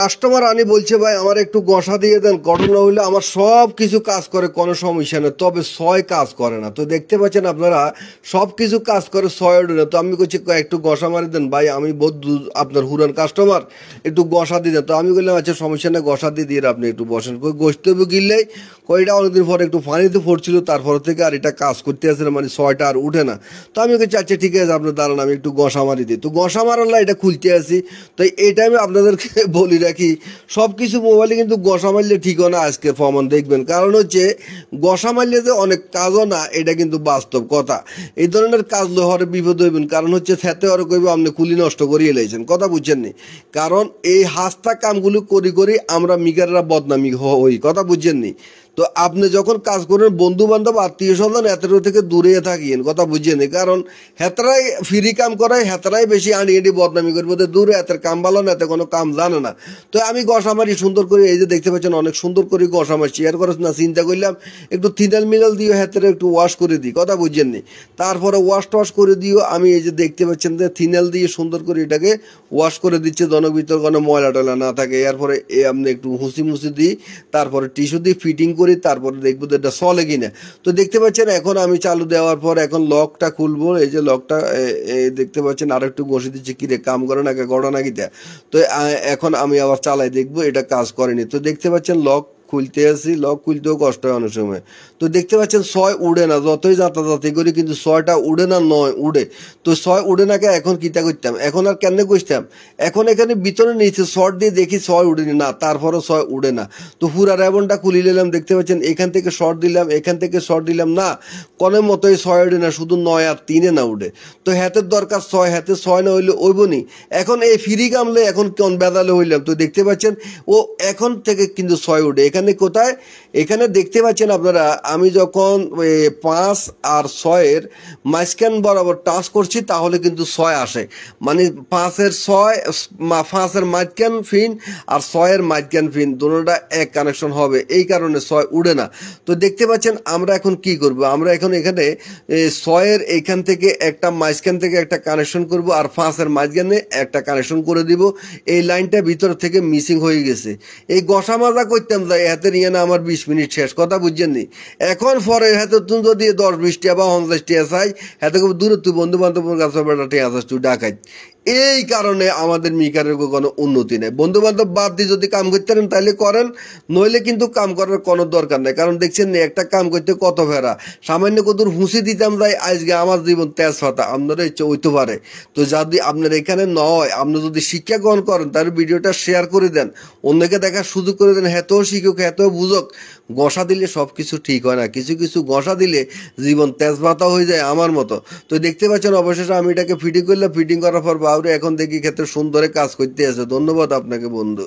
Customer আনি বলছে ভাই আমার একটু গসা দিয়ে দেন, ঘটনা হইলে আমার সব কিছু কাজ করে, কোনো সমস্যা নেই, তবে ছয় কাজ করে না। তো দেখতে পাচ্ছেন আপনারা সব কিছু কাজ করে, ছয় ওঠে না। তো আমি বলছি একটু গসা মারি দেন ভাই, আমি বহুত আপনার হুরান কাস্টমার, একটু গসা দিয়ে দেন। তো আমি বললাম আচ্ছা সমস্যা নেই, গসা দিয়ে দিয়ে আপনি একটু বসেন। কই গোস্ত গিললেই কয়টা অনেকদিন পরে একটু পানিতে পড়ছিল, তারপর থেকে আর এটা কাজ করতে আসে না, মানে ছয়টা আর উঠে না। তো আমি বলছি আচ্ছা ঠিক আছে আপনার দাঁড়ান, আমি একটু গসা মারি দিই। তো গসা মারাল্লা এটা খুলতে আসি। তো এইটা আমি আপনাদেরকে বলি রাখি, সব কিছু মোবাইলে কিন্তু গসা মারলে ঠিক হয় না, আজকের প্রমাণ দেখবেন। কারণ হচ্ছে গসা মারলে যে অনেক কাজও না, এটা কিন্তু বাস্তব কথা। এই ধরনের কাজ হরে বিপদ হইবেন, কারণ হচ্ছে খেতে হরে কইবে আপনি কুলি নষ্ট করিয়ে লাইছেন, কথা বুঝছেন নি। কারণ এই হাস্তা কামগুলো করি করি আমরা মিগাররা বদনামি হই, কথা বুঝছেন নি। তো আপনি যখন কাজ করেন বন্ধু বান্ধব আত্মীয় স্বজন এতটা থেকে দূরে থাকিয়েন, কথা বুঝছেন। কারণ হেতরাই ফ্রি কাম করায়, হেতরাই বেশি আনি এটি বদনামি করবো, দূরে এতের কাম ভালো না, এতে কোনো কাম জানে না। তো আমি গসা মারি সুন্দর করে, এই যে দেখতে পাচ্ছেন অনেক সুন্দর করে গসা মারি, শেয়ার করেছ না, চিন্তা করলাম একটু থিনাল মিনাল দিয়ে হেতের একটু ওয়াশ করে দিই, কথা বুঝছেন নি। তারপরে ওয়াশ টওয়াশ করে দিও, আমি এই যে দেখতে পাচ্ছেন যে থিনাল দিয়ে সুন্দর করে এটাকে ওয়াশ করে দিচ্ছে, জনক ভিতর কোনো ময়লা টয়লা না থাকে। এরপরে আপনি একটু হুঁসি মুসি দিই, তারপরে টিস্যু দিয়ে ফিটিং করি, তারপরে দেখবো যে এটা চলে কিনা। তো দেখতে পাচ্ছেন এখন আমি চালু দেওয়ার পর এখন লকটা খুলবো, এই যে লকটা দেখতে পাচ্ছেন আর একটু বসে দিচ্ছি, কিরে কাম করে না ঘটনা কিটা। তো এখন আমি আবার চালাই দেখবো এটা কাজ করেনি। তো দেখতে পাচ্ছেন লক খুলতে আসি, লক খুলতেও কষ্ট হয় অনেক সময়। তো দেখতে পাচ্ছেন ছয় উড়ে না, যতই যাতাযাতি করি কিন্তু ছয়টা উড়ে না, নয় উড়ে। তো ছয় উড়ে না কে, এখন কিতা করতাম, এখন আর কেন কইতাম, এখন এখানে ভিতরে নিচে শর্ট দিয়ে দেখি ছয় উড়েনি না, তারপরও ছয় উড়ে না। তো পুরা রেবনটা খুলি নিলাম, দেখতে পাচ্ছেন এখান থেকে শর্ট দিলাম, এখান থেকে শর্ট দিলাম, না কোনো মতোই ছয় উড়ে না, শুধু নয় আর তিনে না উড়ে। তো হাতের দরকার ছয়, হাতে ছয় না হইলে ওইবনি। এখন এই ফ্রি কামলে এখন কোন বেদালে হইলাম। তো দেখতে পাচ্ছেন ও এখন থেকে কিন্তু ছয় উঠে, এখানে কোথায়, এখানে দেখতে পাচ্ছেন আপনারা আমি যখন 5 আর 6-এর মাঝখান বরাবর টাচ করছি তাহলে কিন্তু 6 আসে, মানে 5-এর 6, 5-এর মাঝখান ফিন আর 6-এর মাঝখান ফিন দুটোটা এক কানেকশন হবে, এই কারণে 6 উড়ে না। তো দেখতে পাচ্ছেন আমরা এখন কি করব, আমরা এখন এখানে 6-এর এইখান থেকে একটা মাঝখান থেকে একটা কানেকশন করব, আর 5-এর মাঝখানে একটা কানেকশন করে দিব। এই লাইনটা ভিতর থেকে মিসিং হয়ে গেছে। এই গসা মাজা করতাম যাই হাতে নিয়ে না আমার 20 মিনিট শেষ, কথা বুঝছেন নি। এখন পরে হাতে তুমি যদি 10-20 টাকা বা 50 টাকা চাই, হাতে খুব দূরে তুই বন্ধু বান্ধবের কাছে বেটা টেয়া আছিস তুই ডাকাই। এই কারণে আমাদের মিকারের কোনো উন্নতি নেই। বন্ধু বান্ধব বাদ দিয়ে যদি কাম করতে পারেন তাহলে করেন, নইলে কিন্তু কাম করার কোনো দরকার নেই। কারণ দেখছেন না একটা কাম করতে কত ফেরা, সামান্য কতর হুঁসি দিতাম যাই আজকে আমার জীবন তেজ ফাতা, আপনারা ইচ্ছে হইতে পারে। তো যদি আপনার এখানে নয়, আপনি যদি শিক্ষা গ্রহণ করেন তাহলে ভিডিওটা শেয়ার করে দেন, অন্যকে দেখার সুযোগ করে দেন, হেতেও শিখুক হেতেও বুঝুক। গসা দিলে সব কিছু ঠিক হয় না, কিছু কিছু গসা দিলে জীবন তেজপাতা হয়ে যায় আমার মতো। তো দেখতে পাচ্ছেন অবশেষে আমি এটাকে ফিটিং করলাম, ফিটিং করার পর বাউরে এখন দেখি ক্ষেত্রে সুন্দরে কাজ করতে আছে। ধন্যবাদ আপনাকে বন্ধু।